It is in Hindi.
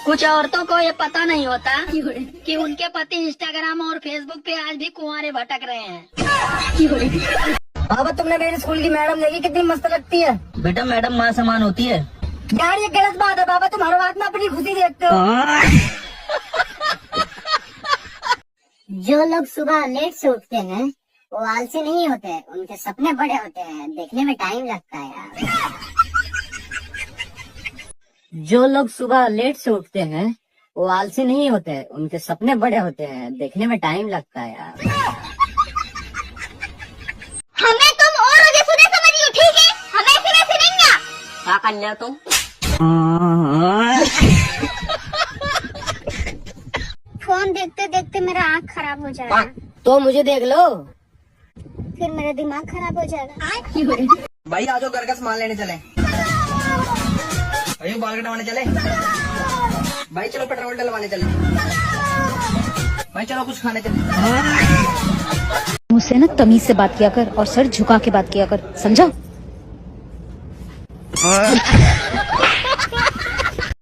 कुछ औरतों को ये पता नहीं होता कि उनके पति इंस्टाग्राम और फेसबुक पे आज भी कुंवारे भटक रहे हैं। बाबा तुमने मेरे स्कूल की मैडम देखी, कितनी मस्त लगती है। बेटा मैडम माँ समान होती है। यार ये गलत बात है बाबा, तुम हर बात में अपनी खुशी देखते हो। जो लोग सुबह लेट से उठते हैं वो आलसी नहीं होते, उनके सपने बड़े होते हैं, देखने में टाइम लगता है यार। जो लोग सुबह लेट से उठते हैं वो आलसी नहीं होते, उनके सपने बड़े होते हैं, देखने में टाइम लगता है यार। हमें तुम और आगे सुने समझिए, ठीक है? हमें ऐसे वैसे नहीं है। क्या कर लिया तुम? फोन देखते देखते मेरा आँख खराब हो जाएगा, तो मुझे देख लो। फिर मेरा दिमाग खराब हो जाएगा। भाई आ जाओ, घर का सामान लेने चले। भाई बाल कटवाने चले। भाई चलो पेट्रोल डलवाने चले। भाई चलो कुछ खाने चले। मुझसे ना तमीज से बात किया कर और सर झुका के बात किया कर, समझा?